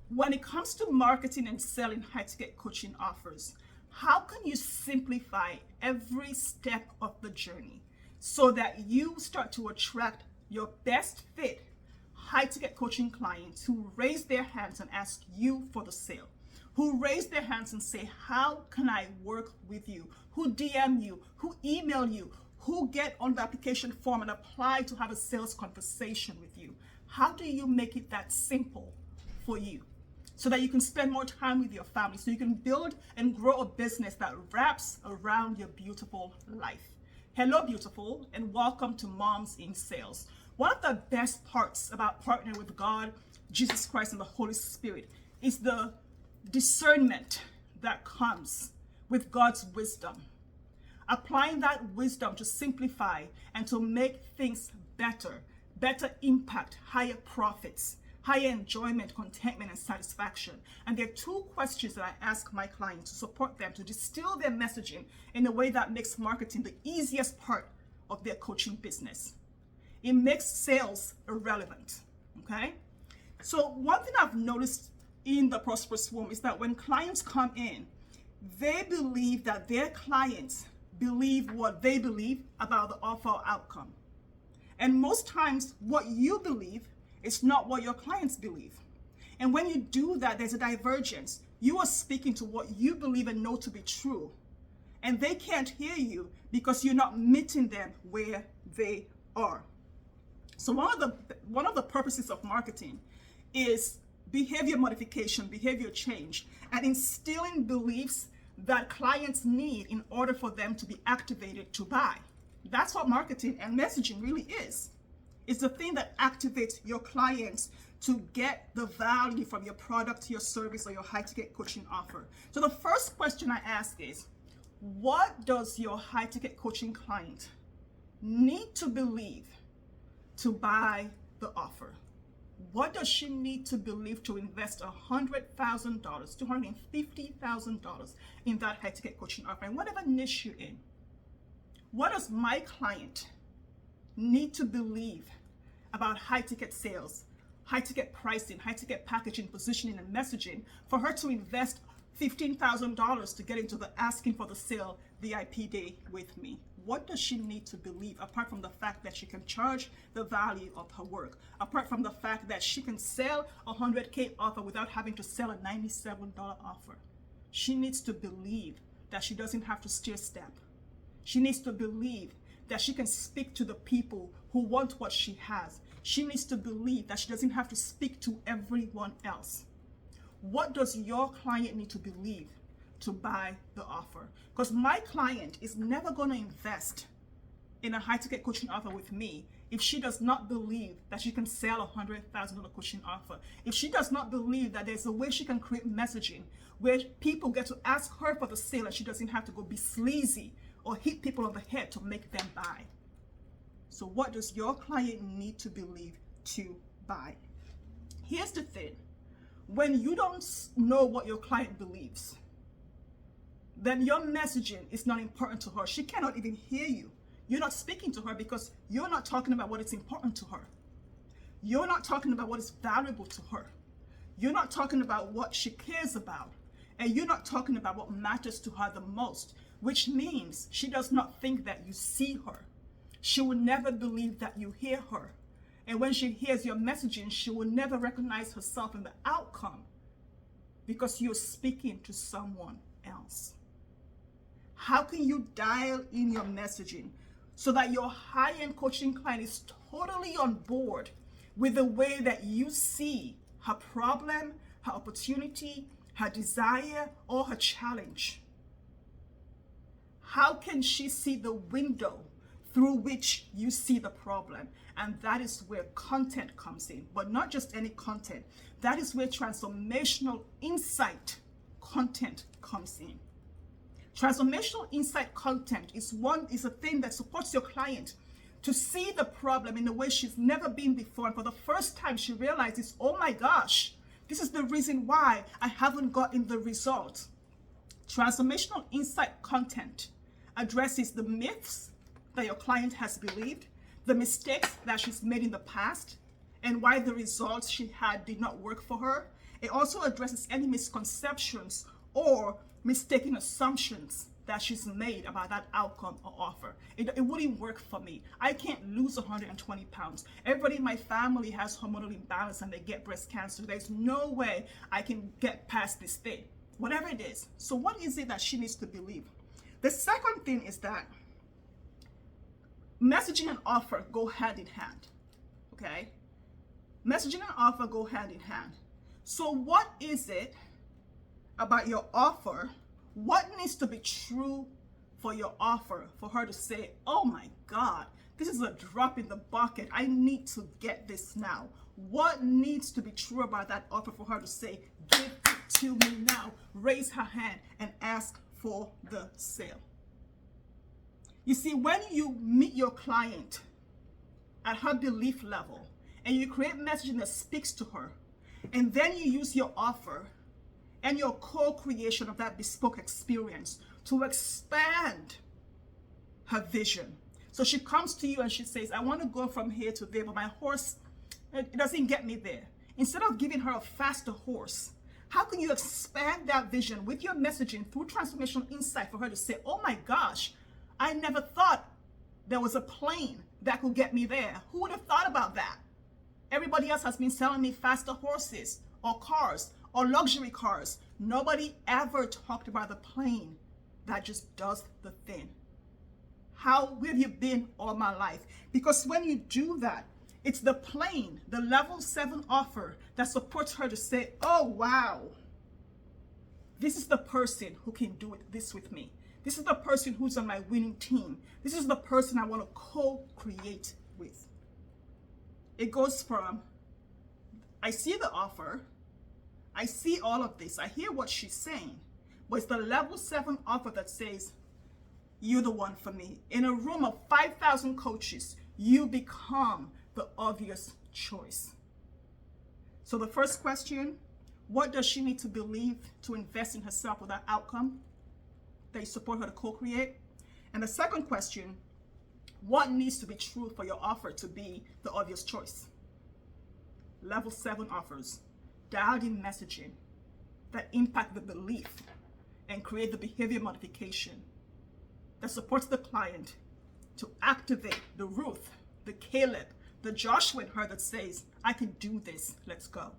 When it comes to marketing and selling high-ticket coaching offers, how can you simplify every step of the journey so that you start to attract your best fit high-ticket coaching clients who raise their hands and ask you for the sale, who raise their hands and say, how can I work with you, who DM you, who email you, who get on the application form and apply to have a sales conversation with you? How do you make it that simple for you so that you can spend more time with your family, so you can build and grow a business that wraps around your beautiful life? Hello, beautiful, and welcome to Moms in Sales. One of the best parts about partnering with God, Jesus Christ, and the Holy Spirit is the discernment that comes with God's wisdom. Applying that wisdom to simplify and to make things better impact, higher profits, higher enjoyment, contentment, and satisfaction. And there are two questions that I ask my clients to support them to distill their messaging in a way that makes marketing the easiest part of their coaching business. It makes sales irrelevant, okay? So one thing I've noticed in the Prosperous Womb is that when clients come in, they believe that their clients believe what they believe about the offer or outcome. And most times what you believe is not what your clients believe. And when you do that, there's a divergence. You are speaking to what you believe and know to be true. And they can't hear you because you're not meeting them where they are. So one of the purposes of marketing is behavior modification, behavior change, and instilling beliefs that clients need in order for them to be activated to buy. That's what marketing and messaging really is. It's the thing that activates your clients to get the value from your product, your service, or your high-ticket coaching offer. So the first question I ask is, what does your high-ticket coaching client need to believe to buy the offer? What does she need to believe to invest $100,000, $250,000 in that high-ticket coaching offer, and whatever niche you're in? What does my client need to believe about high-ticket sales, high-ticket pricing, high-ticket packaging, positioning, and messaging for her to invest $15,000 to get into the asking for the sale VIP day with me? What does she need to believe, apart from the fact that she can charge the value of her work, apart from the fact that she can sell a $100K offer without having to sell a $97 offer? She needs to believe that she doesn't have to stair step. She needs to believe that she can speak to the people who want what she has. She needs to believe that she doesn't have to speak to everyone else. What does your client need to believe to buy the offer? Because my client is never going to invest in a high-ticket coaching offer with me if she does not believe that she can sell a $100,000 coaching offer, if she does not believe that there's a way she can create messaging where people get to ask her for the sale and she doesn't have to go be sleazy or hit people on the head to make them buy. So what does your client need to believe to buy? Here's the thing. When you don't know what your client believes, then your messaging is not important to her. She cannot even hear you. You're not speaking to her because you're not talking about what is important to her. You're not talking about what is valuable to her. You're not talking about what she cares about. And you're not talking about what matters to her the most, which means she does not think that you see her. She will never believe that you hear her. And when she hears your messaging, she will never recognize herself in the outcome because you're speaking to someone else. How can you dial in your messaging so that your high-end coaching client is totally on board with the way that you see her problem, her opportunity, her desire, or her challenge? How can she see the window through which you see the problem? And that is where content comes in, but not just any content. That is where transformational insight content comes in. Transformational insight content is a thing that supports your client to see the problem in a way she's never been before. And for the first time, she realizes, oh my gosh, this is the reason why I haven't gotten the result. Transformational insight content addresses the myths that your client has believed, the mistakes that she's made in the past, and why the results she had did not work for her. It also addresses any misconceptions or mistaken assumptions that she's made about that outcome or offer. It wouldn't work for me. I can't lose 120 pounds. Everybody in my family has hormonal imbalance and they get breast cancer. There's no way I can get past this thing, whatever it is. So what is it that she needs to believe? The second thing is that messaging and offer go hand in hand, okay? Messaging and offer go hand in hand. So what is it about your offer? What needs to be true for your offer for her to say, oh my God, this is a drop in the bucket. I need to get this now. What needs to be true about that offer for her to say, give it to me now, raise her hand and ask for the sale? You see, when you meet your client at her belief level and you create messaging that speaks to her, and then you use your offer and your co-creation of that bespoke experience to expand her vision. So she comes to you and she says, I want to go from here to there, but my horse, it doesn't get me there. Instead of giving her a faster horse, how can you expand that vision with your messaging through transformational insight for her to say, oh my gosh, I never thought there was a plane that could get me there. Who would have thought about that? Everybody else has been selling me faster horses or cars or luxury cars. Nobody ever talked about the plane that just does the thing. Where have you been all my life? Because when you do that, it's the plane, the level 7 offer that supports her to say, oh wow, this is the person who can do this with me. This is the person who's on my winning team. This is the person I want to co-create with. It goes from, I see the offer, I see all of this, I hear what she's saying, but it's the level 7 offer that says, you're the one for me. In a room of 5,000 coaches, you become the obvious choice. So the first question, what does she need to believe to invest in herself with that outcome that you support her to co-create? And the second question, what needs to be true for your offer to be the obvious choice? Level 7 offers, dialed in messaging that impact the belief and create the behavior modification that supports the client to activate the Ruth, the Caleb, the Joshua in her that says, I can do this, let's go.